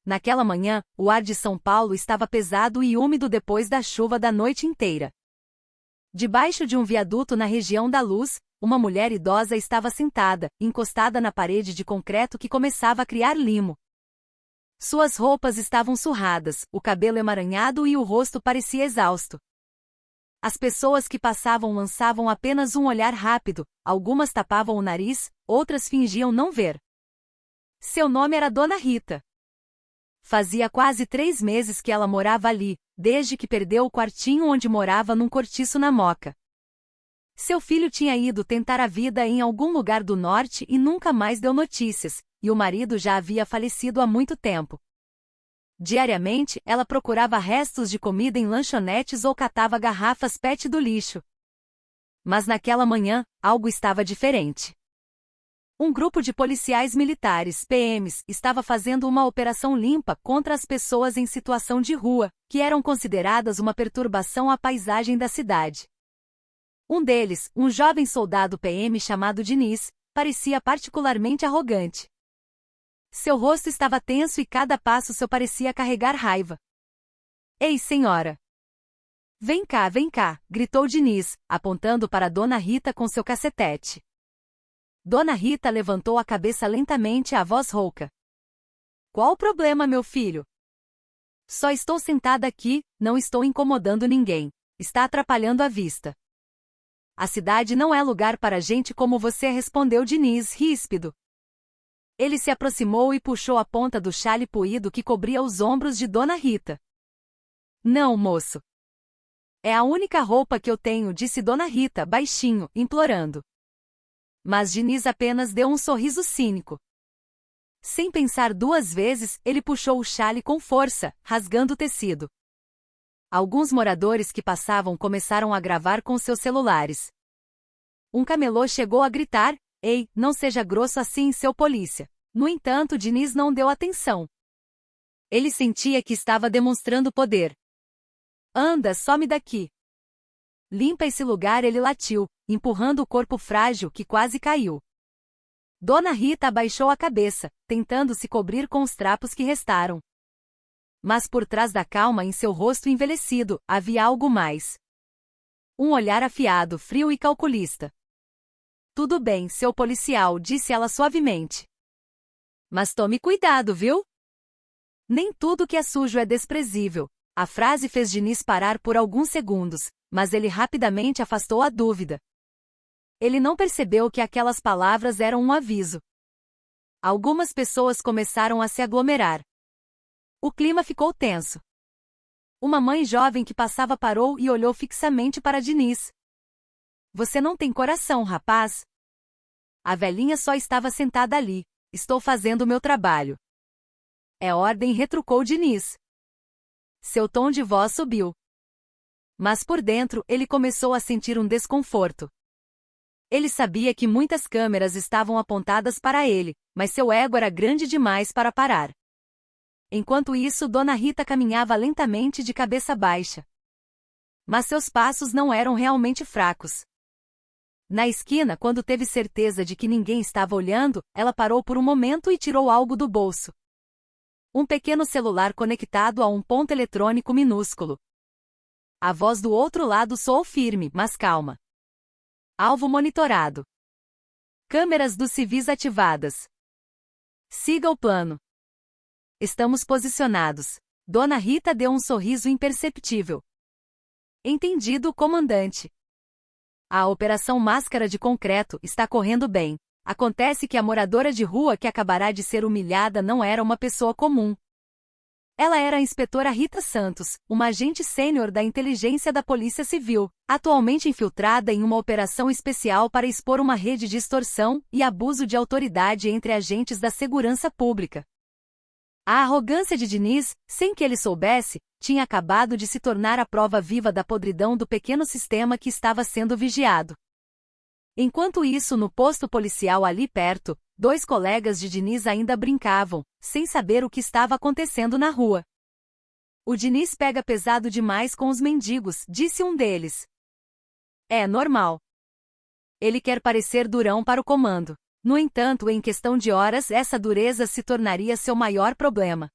Naquela manhã, o ar de São Paulo estava pesado e úmido depois da chuva da noite inteira. Debaixo de um viaduto na região da Luz, uma mulher idosa estava sentada, encostada na parede de concreto que começava a criar limo. Suas roupas estavam surradas, o cabelo emaranhado e o rosto parecia exausto. As pessoas que passavam lançavam apenas um olhar rápido, algumas tapavam o nariz, outras fingiam não ver. Seu nome era Dona Rita. Fazia quase 3 meses que ela morava ali, desde que perdeu o quartinho onde morava num cortiço na Moca. Seu filho tinha ido tentar a vida em algum lugar do norte e nunca mais deu notícias, e o marido já havia falecido há muito tempo. Diariamente, ela procurava restos de comida em lanchonetes ou catava garrafas PET do lixo. Mas naquela manhã, algo estava diferente. Um grupo de policiais militares, PMs, estava fazendo uma operação limpa contra as pessoas em situação de rua, que eram consideradas uma perturbação à paisagem da cidade. Um deles, um jovem soldado PM chamado Diniz, parecia particularmente arrogante. Seu rosto estava tenso e cada passo seu parecia carregar raiva. Ei, senhora! Vem cá, gritou Diniz, apontando para Dona Rita com seu cacetete. Dona Rita levantou a cabeça lentamente à voz rouca. Qual o problema, meu filho? Só estou sentada aqui, não estou incomodando ninguém. Está atrapalhando a vista. A cidade não é lugar para gente como você, respondeu Diniz, ríspido. Ele se aproximou e puxou a ponta do xale puído que cobria os ombros de Dona Rita. Não, moço. É a única roupa que eu tenho, disse Dona Rita, baixinho, implorando. Mas Diniz apenas deu um sorriso cínico. Sem pensar 2 vezes, ele puxou o xale com força, rasgando o tecido. Alguns moradores que passavam começaram a gravar com seus celulares. Um camelô chegou a gritar: Ei, não seja grosso assim, seu polícia. No entanto, Diniz não deu atenção. Ele sentia que estava demonstrando poder. Anda, some daqui. Limpa esse lugar, ele latiu, empurrando o corpo frágil que quase caiu. Dona Rita abaixou a cabeça, tentando se cobrir com os trapos que restaram. Mas por trás da calma em seu rosto envelhecido, havia algo mais. Um olhar afiado, frio e calculista. Tudo bem, seu policial, disse ela suavemente. Mas tome cuidado, viu? Nem tudo que é sujo é desprezível. A frase fez Diniz parar por alguns segundos, mas ele rapidamente afastou a dúvida. Ele não percebeu que aquelas palavras eram um aviso. Algumas pessoas começaram a se aglomerar. O clima ficou tenso. Uma mãe jovem que passava parou e olhou fixamente para Diniz. Você não tem coração, rapaz. A velhinha só estava sentada ali. Estou fazendo o meu trabalho. É ordem, retrucou Diniz. Seu tom de voz subiu. Mas por dentro, ele começou a sentir um desconforto. Ele sabia que muitas câmeras estavam apontadas para ele, mas seu ego era grande demais para parar. Enquanto isso, Dona Rita caminhava lentamente de cabeça baixa. Mas seus passos não eram realmente fracos. Na esquina, quando teve certeza de que ninguém estava olhando, ela parou por um momento e tirou algo do bolso. Um pequeno celular conectado a um ponto eletrônico minúsculo. A voz do outro lado soou firme, mas calma. Alvo monitorado. Câmeras dos civis ativadas. Siga o plano. Estamos posicionados. Dona Rita deu um sorriso imperceptível. Entendido, comandante. A operação Máscara de Concreto está correndo bem. Acontece que a moradora de rua que acabará de ser humilhada não era uma pessoa comum. Ela era a inspetora Rita Santos, uma agente sênior da inteligência da Polícia Civil, atualmente infiltrada em uma operação especial para expor uma rede de extorsão e abuso de autoridade entre agentes da segurança pública. A arrogância de Diniz, sem que ele soubesse, tinha acabado de se tornar a prova viva da podridão do pequeno sistema que estava sendo vigiado. Enquanto isso, no posto policial ali perto, 2 colegas de Diniz ainda brincavam, sem saber o que estava acontecendo na rua. O Diniz pega pesado demais com os mendigos, disse um deles. É normal. Ele quer parecer durão para o comando. No entanto, em questão de horas, essa dureza se tornaria seu maior problema.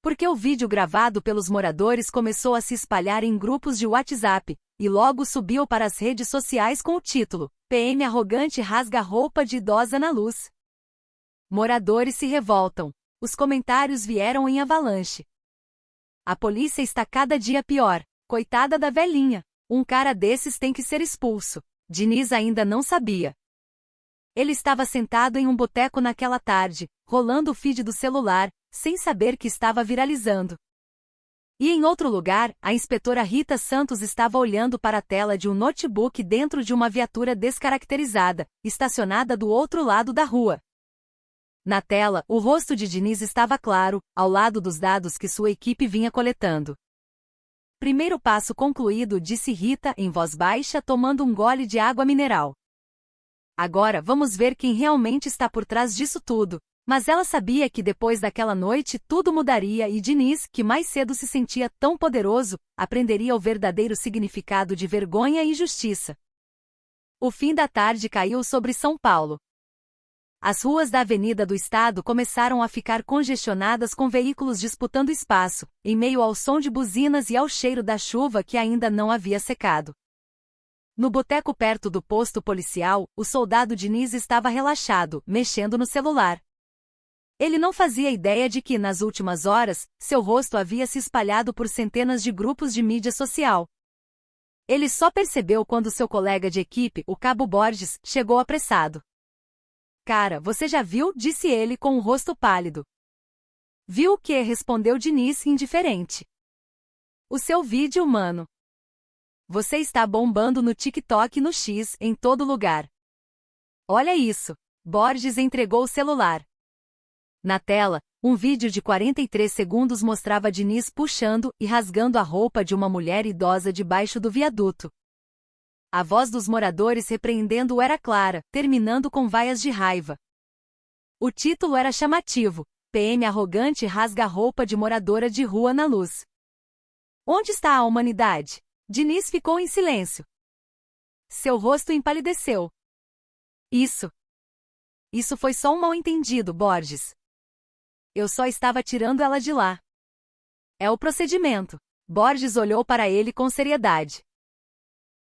Porque o vídeo gravado pelos moradores começou a se espalhar em grupos de WhatsApp, e logo subiu para as redes sociais com o título: PM arrogante rasga roupa de idosa na luz. Moradores se revoltam. Os comentários vieram em avalanche. A polícia está cada dia pior. Coitada da velhinha. Um cara desses tem que ser expulso. Diniz ainda não sabia. Ele estava sentado em um boteco naquela tarde, rolando o feed do celular, sem saber que estava viralizando. E em outro lugar, a inspetora Rita Santos estava olhando para a tela de um notebook dentro de uma viatura descaracterizada, estacionada do outro lado da rua. Na tela, o rosto de Diniz estava claro, ao lado dos dados que sua equipe vinha coletando. Primeiro passo concluído, disse Rita em voz baixa, tomando um gole de água mineral. Agora vamos ver quem realmente está por trás disso tudo. Mas ela sabia que depois daquela noite tudo mudaria e Diniz, que mais cedo se sentia tão poderoso, aprenderia o verdadeiro significado de vergonha e justiça. O fim da tarde caiu sobre São Paulo. As ruas da Avenida do Estado começaram a ficar congestionadas com veículos disputando espaço, em meio ao som de buzinas e ao cheiro da chuva que ainda não havia secado. No boteco perto do posto policial, o soldado Diniz estava relaxado, mexendo no celular. Ele não fazia ideia de que, nas últimas horas, seu rosto havia se espalhado por centenas de grupos de mídia social. Ele só percebeu quando seu colega de equipe, o Cabo Borges, chegou apressado. Cara, você já viu? Disse ele com o rosto pálido. Viu o quê? Respondeu Diniz, indiferente. O seu vídeo, mano. Você está bombando no TikTok e no X, em todo lugar. Olha isso. Borges entregou o celular. Na tela, um vídeo de 43 segundos mostrava Diniz puxando e rasgando a roupa de uma mulher idosa debaixo do viaduto. A voz dos moradores repreendendo-o era clara, terminando com vaias de raiva. O título era chamativo: PM arrogante rasga a roupa de moradora de rua na luz. Onde está a humanidade? Diniz ficou em silêncio. Seu rosto empalideceu. Isso foi só um mal-entendido, Borges. Eu só estava tirando ela de lá. É o procedimento. Borges olhou para ele com seriedade.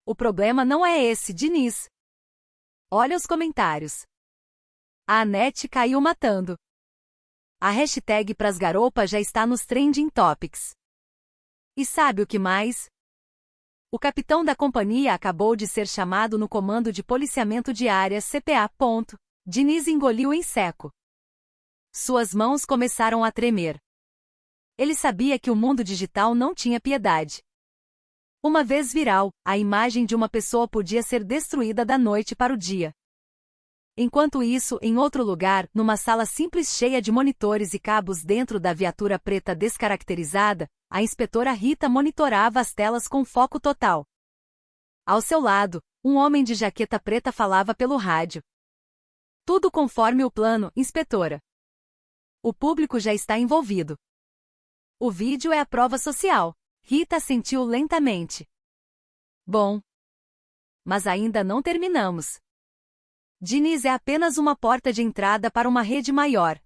O problema não é esse, Diniz. Olha os comentários. A Anete caiu matando. A hashtag Prasgaropa já está nos trending topics. E sabe o que mais? O capitão da companhia acabou de ser chamado no Comando de Policiamento de Áreas CPA. Diniz engoliu em seco. Suas mãos começaram a tremer. Ele sabia que o mundo digital não tinha piedade. Uma vez viral, a imagem de uma pessoa podia ser destruída da noite para o dia. Enquanto isso, em outro lugar, numa sala simples cheia de monitores e cabos dentro da viatura preta descaracterizada, a inspetora Rita monitorava as telas com foco total. Ao seu lado, um homem de jaqueta preta falava pelo rádio. Tudo conforme o plano, inspetora. O público já está envolvido. O vídeo é a prova social. Rita assentiu lentamente. Bom. Mas ainda não terminamos. Diniz é apenas uma porta de entrada para uma rede maior.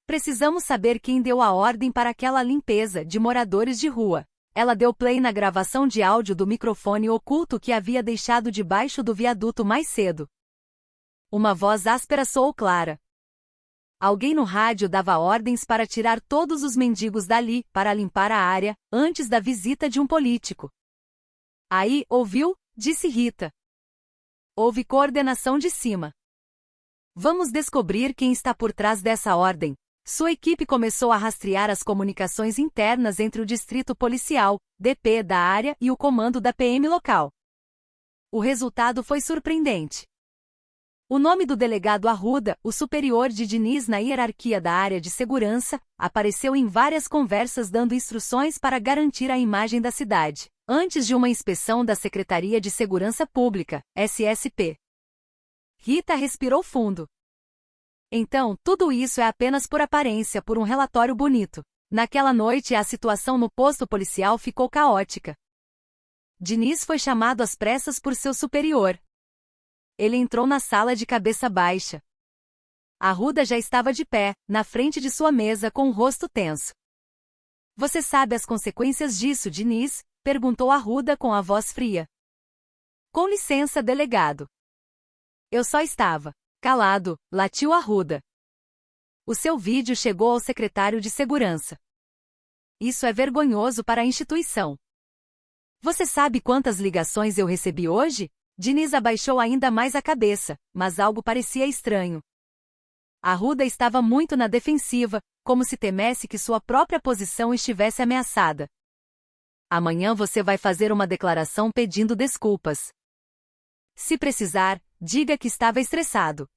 Precisamos saber quem deu a ordem para aquela limpeza de moradores de rua. Ela deu play na gravação de áudio do microfone oculto que havia deixado debaixo do viaduto mais cedo. Uma voz áspera soou clara. Alguém no rádio dava ordens para tirar todos os mendigos dali, para limpar a área, antes da visita de um político. Aí, ouviu? Disse Rita. Houve coordenação de cima. Vamos descobrir quem está por trás dessa ordem. Sua equipe começou a rastrear as comunicações internas entre o distrito policial, DP da área e o comando da PM local. O resultado foi surpreendente. O nome do delegado Arruda, o superior de Diniz na hierarquia da área de segurança, apareceu em várias conversas dando instruções para garantir a imagem da cidade, antes de uma inspeção da Secretaria de Segurança Pública, SSP. Rita respirou fundo. Então, tudo isso é apenas por aparência, por um relatório bonito. Naquela noite, a situação no posto policial ficou caótica. Diniz foi chamado às pressas por seu superior. Ele entrou na sala de cabeça baixa. Arruda já estava de pé, na frente de sua mesa com o rosto tenso. Você sabe as consequências disso, Diniz? Perguntou Arruda com a voz fria. Com licença, delegado. Eu só estava calado, latiu Arruda. O seu vídeo chegou ao secretário de segurança. Isso é vergonhoso para a instituição. Você sabe quantas ligações eu recebi hoje? Diniz abaixou ainda mais a cabeça, mas algo parecia estranho. Arruda estava muito na defensiva, como se temesse que sua própria posição estivesse ameaçada. Amanhã você vai fazer uma declaração pedindo desculpas. Se precisar, diga que estava estressado.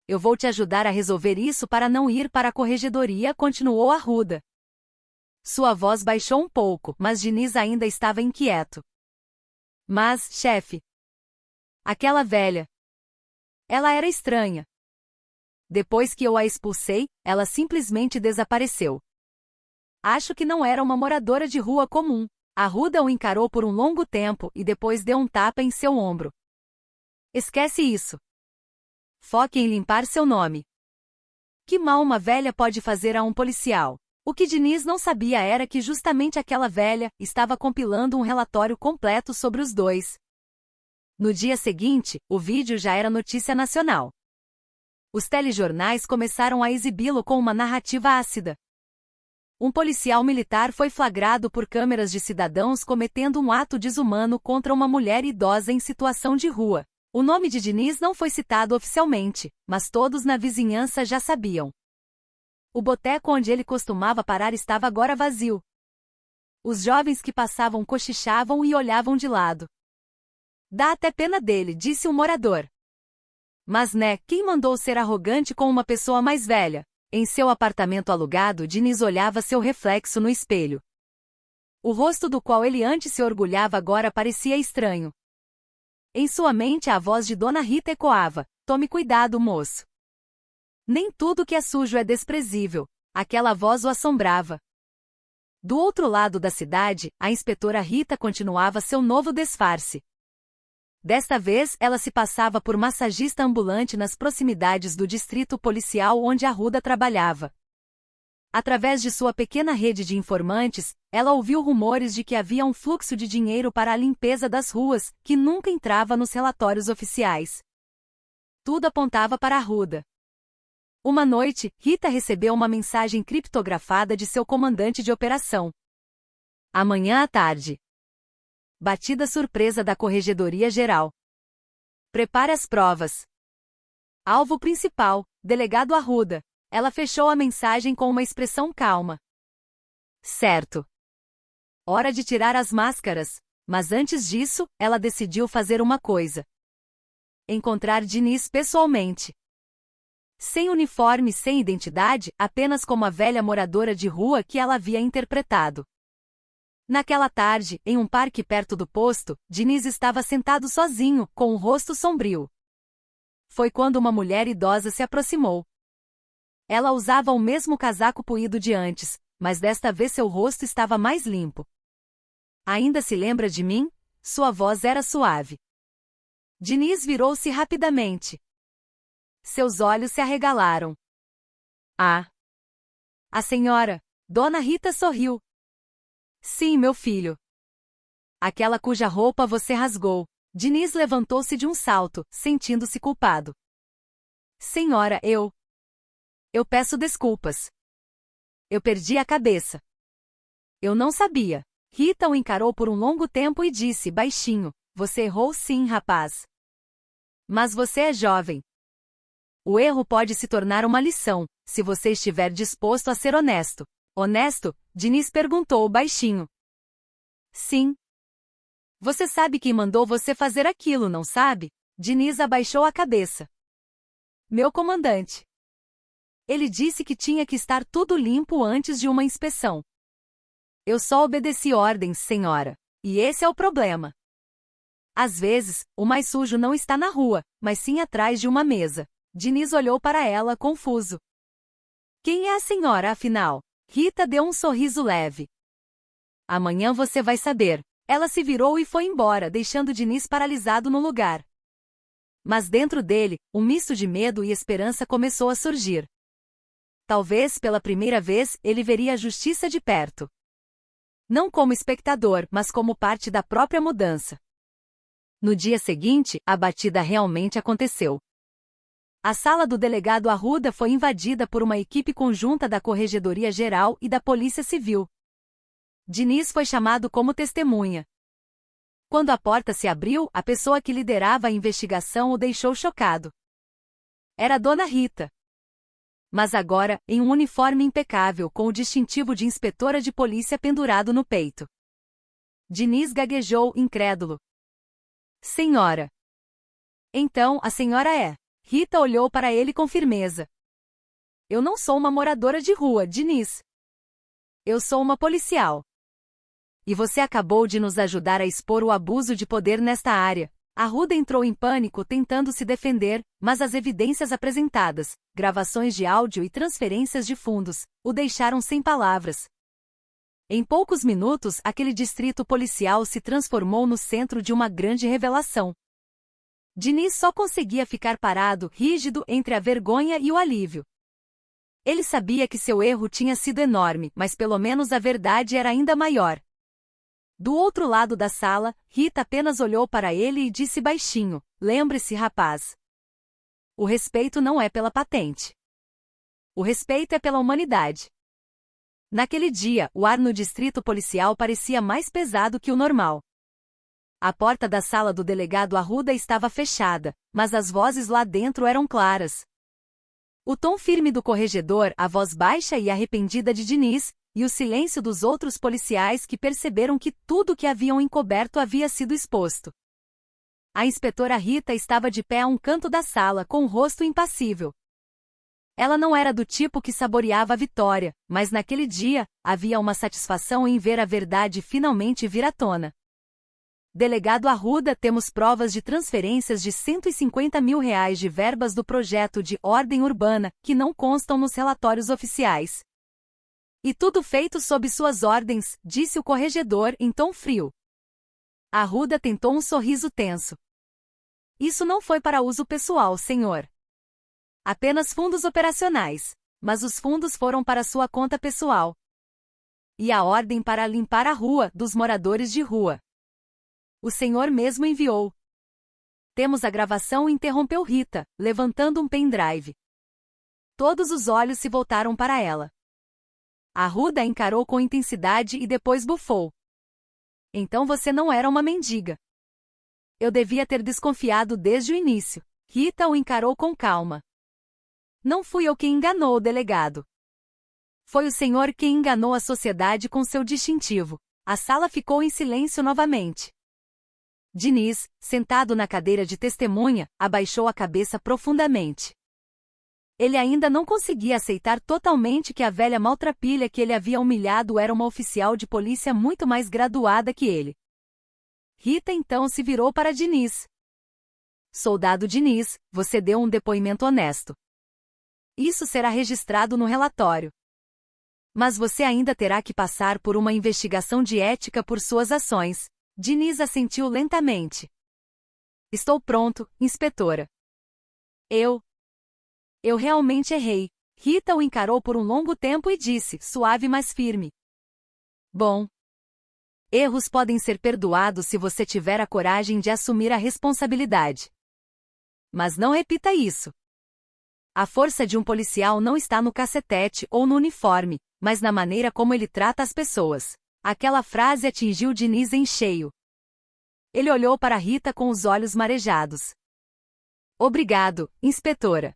Eu vou te ajudar a resolver isso para não ir para a corregedoria, continuou Arruda. Sua voz baixou um pouco, mas Diniz ainda estava inquieto. Mas, chefe, aquela velha. Ela era estranha. Depois que eu a expulsei, ela simplesmente desapareceu. Acho que não era uma moradora de rua comum. Arruda o encarou por um longo tempo e depois deu um tapa em seu ombro. Esquece isso. Foque em limpar seu nome. Que mal uma velha pode fazer a um policial? O que Diniz não sabia era que justamente aquela velha estava compilando um relatório completo sobre os dois. No dia seguinte, o vídeo já era notícia nacional. Os telejornais começaram a exibi-lo com uma narrativa ácida. Um policial militar foi flagrado por câmeras de cidadãos cometendo um ato desumano contra uma mulher idosa em situação de rua. O nome de Diniz não foi citado oficialmente, mas todos na vizinhança já sabiam. O boteco onde ele costumava parar estava agora vazio. Os jovens que passavam cochichavam e olhavam de lado. Dá até pena dele, disse um morador. Mas né, quem mandou ser arrogante com uma pessoa mais velha? Em seu apartamento alugado, Diniz olhava seu reflexo no espelho. O rosto do qual ele antes se orgulhava agora parecia estranho. Em sua mente a voz de Dona Rita ecoava: tome cuidado, moço. Nem tudo que é sujo é desprezível. Aquela voz o assombrava. Do outro lado da cidade, a inspetora Rita continuava seu novo disfarce. Desta vez, ela se passava por massagista ambulante nas proximidades do distrito policial onde Arruda trabalhava. Através de sua pequena rede de informantes, ela ouviu rumores de que havia um fluxo de dinheiro para a limpeza das ruas, que nunca entrava nos relatórios oficiais. Tudo apontava para Arruda. Uma noite, Rita recebeu uma mensagem criptografada de seu comandante de operação. Amanhã à tarde. Batida surpresa da Corregedoria Geral. Prepare as provas. Alvo principal, delegado Arruda. Ela fechou a mensagem com uma expressão calma. Certo. Hora de tirar as máscaras, mas antes disso, ela decidiu fazer uma coisa. Encontrar Diniz pessoalmente. Sem uniforme e sem identidade, apenas como a velha moradora de rua que ela havia interpretado. Naquela tarde, em um parque perto do posto, Diniz estava sentado sozinho, com o rosto sombrio. Foi quando uma mulher idosa se aproximou. Ela usava o mesmo casaco puído de antes, mas desta vez seu rosto estava mais limpo. Ainda se lembra de mim? Sua voz era suave. Diniz virou-se rapidamente. Seus olhos se arregalaram. Ah! A senhora! Dona Rita sorriu. Sim, meu filho. Aquela cuja roupa você rasgou. Diniz levantou-se de um salto, sentindo-se culpado. Senhora, eu peço desculpas. Eu perdi a cabeça. Eu não sabia. Rita o encarou por um longo tempo e disse baixinho: você errou sim, rapaz. Mas você é jovem. O erro pode se tornar uma lição, se você estiver disposto a ser honesto. Honesto? Diniz perguntou baixinho. Sim. Você sabe quem mandou você fazer aquilo, não sabe? Diniz abaixou a cabeça. Meu comandante. Ele disse que tinha que estar tudo limpo antes de uma inspeção. Eu só obedeci ordens, senhora. E esse é o problema. Às vezes, o mais sujo não está na rua, mas sim atrás de uma mesa. Diniz olhou para ela confuso. Quem é a senhora, afinal? Rita deu um sorriso leve. Amanhã você vai saber. Ela se virou e foi embora, deixando Diniz paralisado no lugar. Mas dentro dele, um misto de medo e esperança começou a surgir. Talvez pela primeira vez ele veria a justiça de perto. Não como espectador, mas como parte da própria mudança. No dia seguinte, a batida realmente aconteceu. A sala do delegado Arruda foi invadida por uma equipe conjunta da Corregedoria Geral e da Polícia Civil. Diniz foi chamado como testemunha. Quando a porta se abriu, a pessoa que liderava a investigação o deixou chocado. Era Dona Rita. Mas agora, em um uniforme impecável com o distintivo de inspetora de polícia pendurado no peito. Diniz gaguejou, incrédulo. Senhora. Então, a senhora é. Rita olhou para ele com firmeza. Eu não sou uma moradora de rua, Diniz. Eu sou uma policial. E você acabou de nos ajudar a expor o abuso de poder nesta área. Arruda entrou em pânico tentando se defender, mas as evidências apresentadas, gravações de áudio e transferências de fundos, o deixaram sem palavras. Em poucos minutos, aquele distrito policial se transformou no centro de uma grande revelação. Diniz só conseguia ficar parado, rígido, entre a vergonha e o alívio. Ele sabia que seu erro tinha sido enorme, mas pelo menos a verdade era ainda maior. Do outro lado da sala, Rita apenas olhou para ele e disse baixinho: lembre-se, rapaz. O respeito não é pela patente. O respeito é pela humanidade. Naquele dia, o ar no distrito policial parecia mais pesado que o normal. A porta da sala do delegado Arruda estava fechada, mas as vozes lá dentro eram claras. O tom firme do corregedor, a voz baixa e arrependida de Diniz, e o silêncio dos outros policiais que perceberam que tudo o que haviam encoberto havia sido exposto. A inspetora Rita estava de pé a um canto da sala com o rosto impassível. Ela não era do tipo que saboreava a vitória, mas naquele dia, havia uma satisfação em ver a verdade finalmente vir à tona. Delegado Arruda, temos provas de transferências de R$150 mil de verbas do projeto de ordem urbana, que não constam nos relatórios oficiais. E tudo feito sob suas ordens, disse o corregedor em tom frio. Arruda tentou um sorriso tenso. Isso não foi para uso pessoal, senhor. Apenas fundos operacionais, mas os fundos foram para sua conta pessoal. E a ordem para limpar a rua, dos moradores de rua. O senhor mesmo enviou. Temos a gravação, interrompeu Rita, levantando um pendrive. Todos os olhos se voltaram para ela. Arruda a encarou com intensidade e depois bufou. Então você não era uma mendiga. Eu devia ter desconfiado desde o início. Rita o encarou com calma. Não fui eu quem enganou o delegado. Foi o senhor quem enganou a sociedade com seu distintivo. A sala ficou em silêncio novamente. Diniz, sentado na cadeira de testemunha, abaixou a cabeça profundamente. Ele ainda não conseguia aceitar totalmente que a velha maltrapilha que ele havia humilhado era uma oficial de polícia muito mais graduada que ele. Rita então se virou para Diniz. Soldado Diniz, você deu um depoimento honesto. Isso será registrado no relatório. Mas você ainda terá que passar por uma investigação de ética por suas ações. Diniz assentiu lentamente. Estou pronto, inspetora. Eu realmente errei. Rita o encarou por um longo tempo e disse, suave mas firme. Bom. Erros podem ser perdoados se você tiver a coragem de assumir a responsabilidade. Mas não repita isso. A força de um policial não está no cacetete ou no uniforme, mas na maneira como ele trata as pessoas. Aquela frase atingiu Diniz em cheio. Ele olhou para Rita com os olhos marejados. Obrigado, inspetora.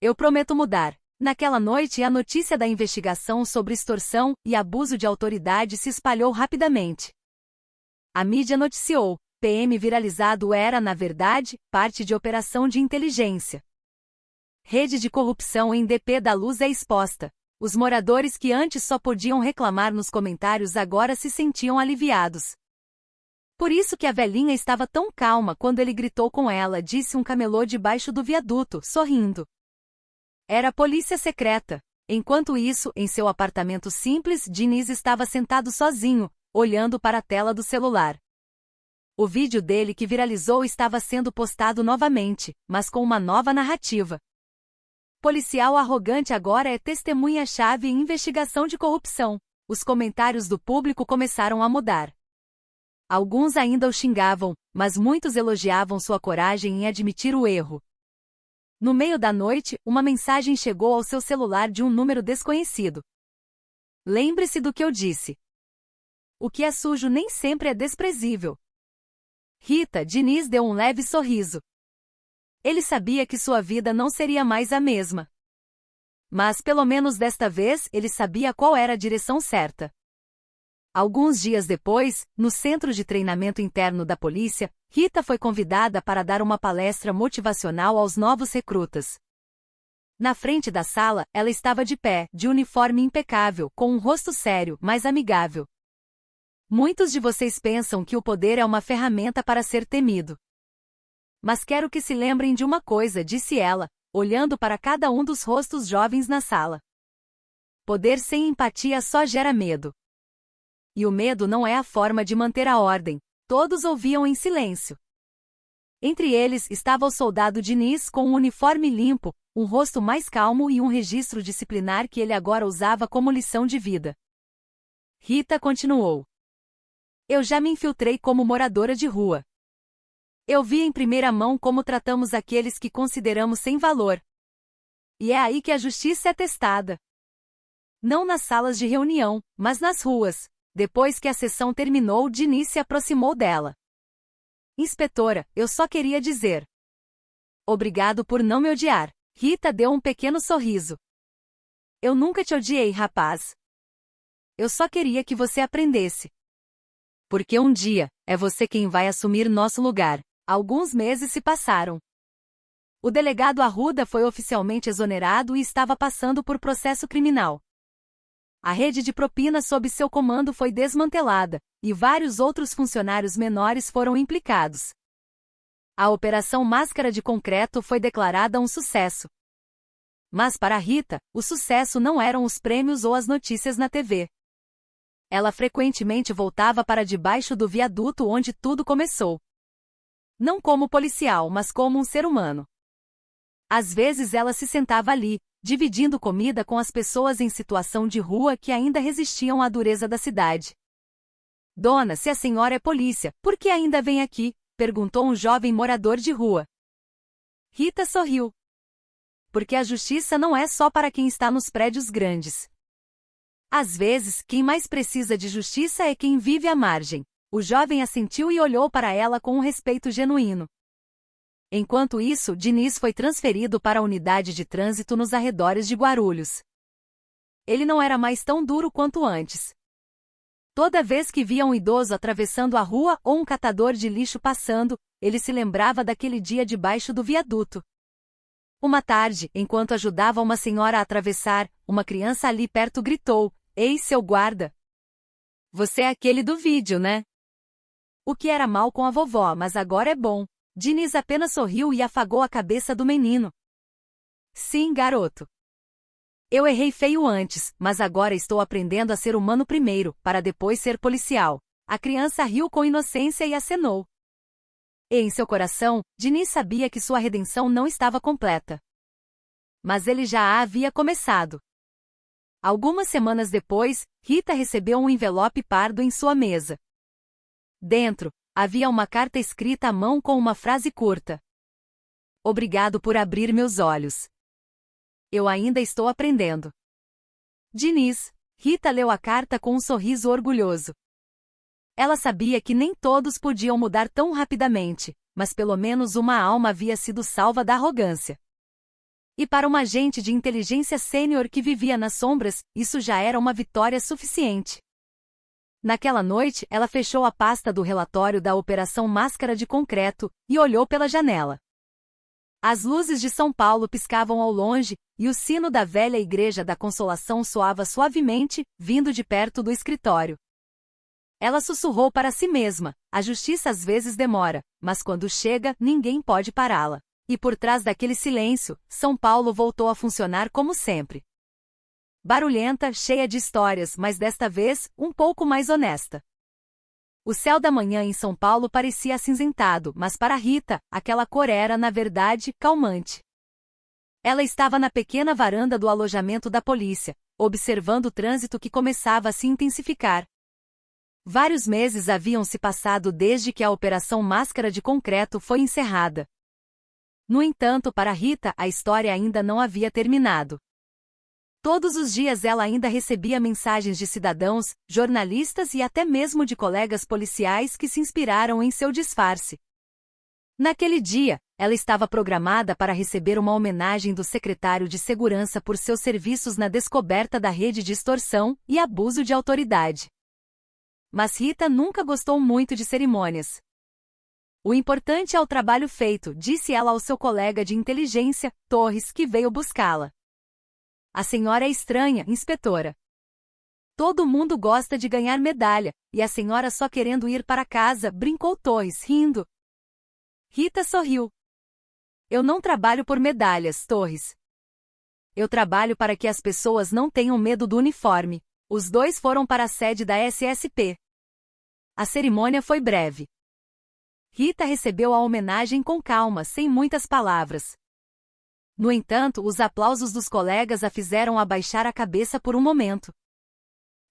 Eu prometo mudar. Naquela noite, a notícia da investigação sobre extorsão e abuso de autoridade se espalhou rapidamente. A mídia noticiou. PM viralizado era, na verdade, parte de operação de inteligência. Rede de corrupção em DP da Luz é exposta. Os moradores que antes só podiam reclamar nos comentários agora se sentiam aliviados. Por isso que a velhinha estava tão calma quando ele gritou com ela, disse um camelô debaixo do viaduto, sorrindo. Era a polícia secreta. Enquanto isso, em seu apartamento simples, Diniz estava sentado sozinho, olhando para a tela do celular. O vídeo dele que viralizou estava sendo postado novamente, mas com uma nova narrativa. Policial arrogante agora é testemunha-chave em investigação de corrupção. Os comentários do público começaram a mudar. Alguns ainda o xingavam, mas muitos elogiavam sua coragem em admitir o erro. No meio da noite, uma mensagem chegou ao seu celular de um número desconhecido. Lembre-se do que eu disse. O que é sujo nem sempre é desprezível. Rita Diniz deu um leve sorriso. Ele sabia que sua vida não seria mais a mesma. Mas pelo menos desta vez ele sabia qual era a direção certa. Alguns dias depois, no centro de treinamento interno da polícia, Rita foi convidada para dar uma palestra motivacional aos novos recrutas. Na frente da sala, ela estava de pé, de uniforme impecável, com um rosto sério, mas amigável. Muitos de vocês pensam que o poder é uma ferramenta para ser temido. Mas quero que se lembrem de uma coisa, disse ela, olhando para cada um dos rostos jovens na sala. Poder sem empatia só gera medo. E o medo não é a forma de manter a ordem. Todos ouviam em silêncio. Entre eles estava o soldado Diniz com um uniforme limpo, um rosto mais calmo e um registro disciplinar que ele agora usava como lição de vida. Rita continuou. Eu já me infiltrei como moradora de rua. Eu vi em primeira mão como tratamos aqueles que consideramos sem valor. E é aí que a justiça é testada. Não nas salas de reunião, mas nas ruas. Depois que a sessão terminou, Diniz se aproximou dela. Inspetora, eu só queria dizer. Obrigado por não me odiar. Rita deu um pequeno sorriso. Eu nunca te odiei, rapaz. Eu só queria que você aprendesse. Porque um dia, é você quem vai assumir nosso lugar. Alguns meses se passaram. O delegado Arruda foi oficialmente exonerado e estava passando por processo criminal. A rede de propinas sob seu comando foi desmantelada, e vários outros funcionários menores foram implicados. A Operação Máscara de Concreto foi declarada um sucesso. Mas para Rita, o sucesso não eram os prêmios ou as notícias na TV. Ela frequentemente voltava para debaixo do viaduto onde tudo começou. Não como policial, mas como um ser humano. Às vezes ela se sentava ali, dividindo comida com as pessoas em situação de rua que ainda resistiam à dureza da cidade. Dona, se a senhora é polícia, por que ainda vem aqui? Perguntou um jovem morador de rua. Rita sorriu. Porque a justiça não é só para quem está nos prédios grandes. Às vezes, quem mais precisa de justiça é quem vive à margem. O jovem assentiu e olhou para ela com um respeito genuíno. Enquanto isso, Diniz foi transferido para a unidade de trânsito nos arredores de Guarulhos. Ele não era mais tão duro quanto antes. Toda vez que via um idoso atravessando a rua ou um catador de lixo passando, ele se lembrava daquele dia debaixo do viaduto. Uma tarde, enquanto ajudava uma senhora a atravessar, uma criança ali perto gritou: Ei, seu guarda! Você é aquele do vídeo, né? O que era mal com a vovó, mas agora é bom. Diniz apenas sorriu e afagou a cabeça do menino. Sim, garoto. Eu errei feio antes, mas agora estou aprendendo a ser humano primeiro, para depois ser policial. A criança riu com inocência e acenou. E em seu coração, Diniz sabia que sua redenção não estava completa. Mas ele já a havia começado. Algumas semanas depois, Rita recebeu um envelope pardo em sua mesa. Dentro, havia uma carta escrita à mão com uma frase curta. Obrigado por abrir meus olhos. Eu ainda estou aprendendo. Diniz. Rita leu a carta com um sorriso orgulhoso. Ela sabia que nem todos podiam mudar tão rapidamente, mas pelo menos uma alma havia sido salva da arrogância. E para uma agente de inteligência sênior que vivia nas sombras, isso já era uma vitória suficiente. Naquela noite, ela fechou a pasta do relatório da Operação Máscara de Concreto e olhou pela janela. As luzes de São Paulo piscavam ao longe, e o sino da velha Igreja da Consolação soava suavemente, vindo de perto do escritório. Ela sussurrou para si mesma: a justiça às vezes demora, mas quando chega, ninguém pode pará-la. E por trás daquele silêncio, São Paulo voltou a funcionar como sempre. Barulhenta, cheia de histórias, mas desta vez, um pouco mais honesta. O céu da manhã em São Paulo parecia acinzentado, mas para Rita, aquela cor era, na verdade, calmante. Ela estava na pequena varanda do alojamento da polícia, observando o trânsito que começava a se intensificar. Vários meses haviam se passado desde que a Operação Máscara de Concreto foi encerrada. No entanto, para Rita, a história ainda não havia terminado. Todos os dias ela ainda recebia mensagens de cidadãos, jornalistas e até mesmo de colegas policiais que se inspiraram em seu disfarce. Naquele dia, ela estava programada para receber uma homenagem do secretário de Segurança por seus serviços na descoberta da rede de extorsão e abuso de autoridade. Mas Rita nunca gostou muito de cerimônias. O importante é o trabalho feito, disse ela ao seu colega de inteligência, Torres, que veio buscá-la. A senhora é estranha, inspetora. Todo mundo gosta de ganhar medalha, e a senhora só querendo ir para casa, brincou Torres, rindo. Rita sorriu. Eu não trabalho por medalhas, Torres. Eu trabalho para que as pessoas não tenham medo do uniforme. Os dois foram para a sede da SSP. A cerimônia foi breve. Rita recebeu a homenagem com calma, sem muitas palavras. No entanto, os aplausos dos colegas a fizeram abaixar a cabeça por um momento.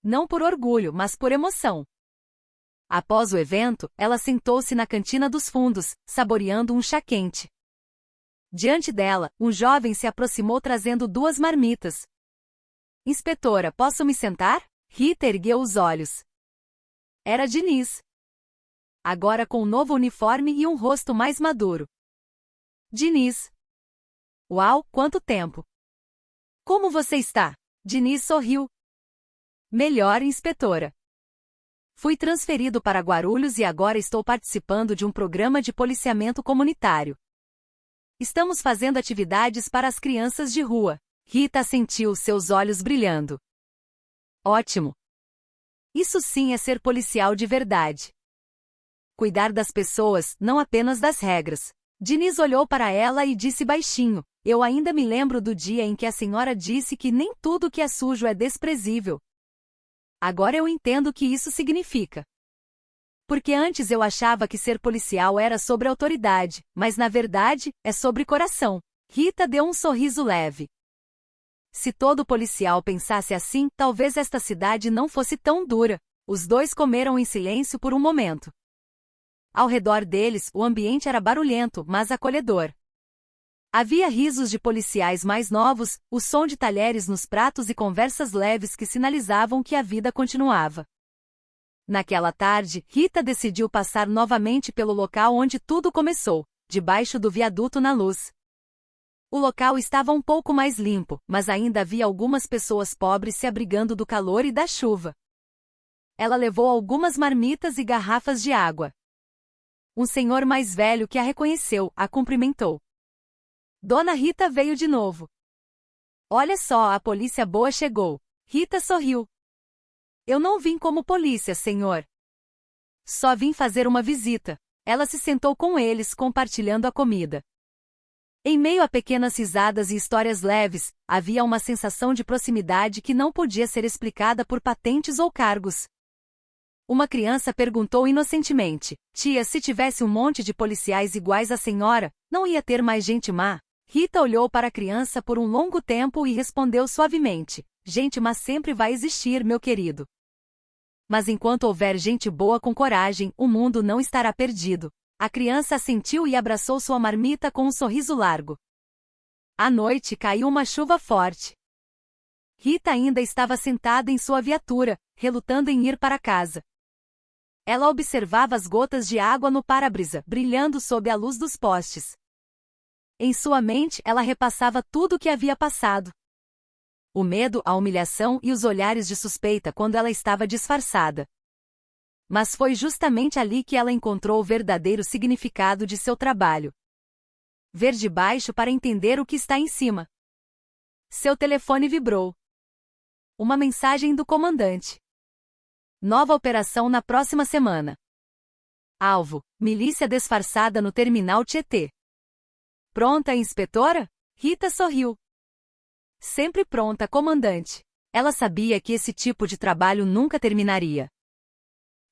Não por orgulho, mas por emoção. Após o evento, ela sentou-se na cantina dos fundos, saboreando um chá quente. Diante dela, um jovem se aproximou trazendo 2 marmitas. Inspetora, posso me sentar? Rita ergueu os olhos. Era Diniz. Agora com um novo uniforme e um rosto mais maduro. Diniz. Uau, quanto tempo! Como você está? Diniz sorriu. Melhor, inspetora. Fui transferido para Guarulhos e agora estou participando de um programa de policiamento comunitário. Estamos fazendo atividades para as crianças de rua. Rita sentiu seus olhos brilhando. Ótimo! Isso sim é ser policial de verdade. Cuidar das pessoas, não apenas das regras. Diniz olhou para ela e disse baixinho, eu ainda me lembro do dia em que a senhora disse que nem tudo que é sujo é desprezível. Agora eu entendo o que isso significa. Porque antes eu achava que ser policial era sobre autoridade, mas na verdade, é sobre coração. Rita deu um sorriso leve. Se todo policial pensasse assim, talvez esta cidade não fosse tão dura. Os dois comeram em silêncio por um momento. Ao redor deles, o ambiente era barulhento, mas acolhedor. Havia risos de policiais mais novos, o som de talheres nos pratos e conversas leves que sinalizavam que a vida continuava. Naquela tarde, Rita decidiu passar novamente pelo local onde tudo começou, debaixo do viaduto na luz. O local estava um pouco mais limpo, mas ainda havia algumas pessoas pobres se abrigando do calor e da chuva. Ela levou algumas marmitas e garrafas de água. Um senhor mais velho que a reconheceu, a cumprimentou. Dona Rita veio de novo. Olha só, a polícia boa chegou. Rita sorriu. Eu não vim como polícia, senhor. Só vim fazer uma visita. Ela se sentou com eles, compartilhando a comida. Em meio a pequenas risadas e histórias leves, havia uma sensação de proximidade que não podia ser explicada por patentes ou cargos. Uma criança perguntou inocentemente, tia, se tivesse um monte de policiais iguais à senhora, não ia ter mais gente má? Rita olhou para a criança por um longo tempo e respondeu suavemente, gente má sempre vai existir, meu querido. Mas enquanto houver gente boa com coragem, o mundo não estará perdido. A criança assentiu e abraçou sua marmita com um sorriso largo. À noite caiu uma chuva forte. Rita ainda estava sentada em sua viatura, relutando em ir para casa. Ela observava as gotas de água no para-brisa, brilhando sob a luz dos postes. Em sua mente, ela repassava tudo o que havia passado. O medo, a humilhação e os olhares de suspeita quando ela estava disfarçada. Mas foi justamente ali que ela encontrou o verdadeiro significado de seu trabalho. Ver de baixo para entender o que está em cima. Seu telefone vibrou. Uma mensagem do comandante. Nova operação na próxima semana. Alvo: milícia disfarçada no terminal Tietê. Pronta, inspetora? Rita sorriu. Sempre pronta, comandante. Ela sabia que esse tipo de trabalho nunca terminaria.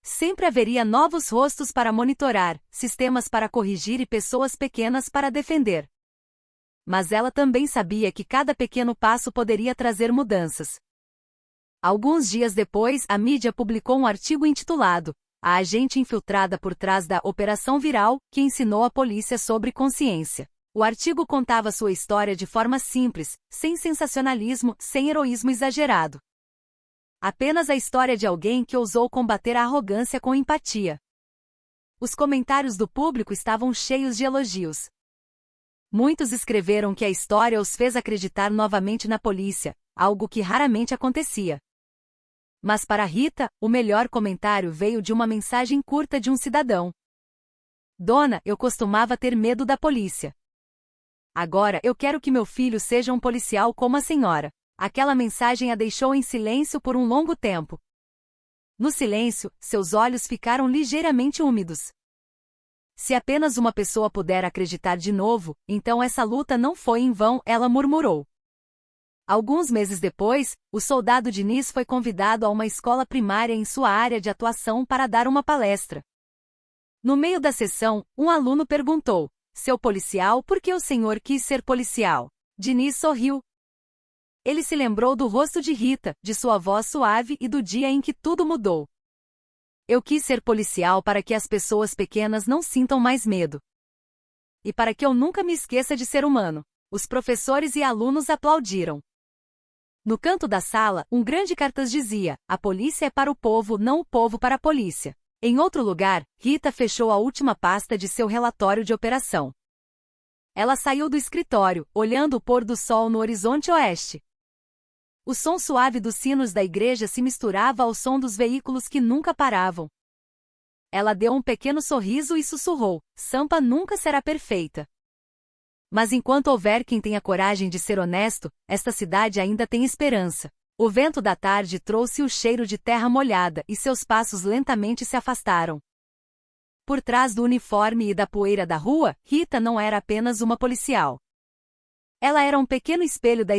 Sempre haveria novos rostos para monitorar, sistemas para corrigir e pessoas pequenas para defender. mas ela também sabia que cada pequeno passo poderia trazer mudanças. Alguns dias depois, a mídia publicou um artigo intitulado "A agente infiltrada por trás da Operação Viral, que ensinou a polícia sobre consciência". O artigo contava sua história de forma simples, sem sensacionalismo, sem heroísmo exagerado. Apenas a história de alguém que ousou combater a arrogância com empatia. Os comentários do público estavam cheios de elogios. Muitos escreveram que a história os fez acreditar novamente na polícia, algo que raramente acontecia. Mas para Rita, o melhor comentário veio de uma mensagem curta de um cidadão. "Dona, eu costumava ter medo da polícia. Agora eu quero que meu filho seja um policial como a senhora." Aquela mensagem a deixou em silêncio por um longo tempo. No silêncio, seus olhos ficaram ligeiramente úmidos. "Se apenas uma pessoa puder acreditar de novo, então essa luta não foi em vão", ela murmurou. Alguns meses depois, o soldado Diniz foi convidado a uma escola primária em sua área de atuação para dar uma palestra. No meio da sessão, um aluno perguntou: "Seu policial, por que o senhor quis ser policial?" Diniz sorriu. Ele se lembrou do rosto de Rita, de sua voz suave e do dia em que tudo mudou. "Eu quis ser policial para que as pessoas pequenas não sintam mais medo. E para que eu nunca me esqueça de ser humano." Os professores e alunos aplaudiram. No canto da sala, um grande cartaz dizia: "A polícia é para o povo, não o povo para a polícia." Em outro lugar, Rita fechou a última pasta de seu relatório de operação. Ela saiu do escritório, olhando o pôr do sol no horizonte oeste. O som suave dos sinos da igreja se misturava ao som dos veículos que nunca paravam. Ela deu um pequeno sorriso e sussurrou: "Sampa nunca será perfeita. Mas enquanto houver quem tenha coragem de ser honesto, esta cidade ainda tem esperança." O vento da tarde trouxe o cheiro de terra molhada e seus passos lentamente se afastaram. Por trás do uniforme e da poeira da rua, Rita não era apenas uma policial. Ela era um pequeno espelho da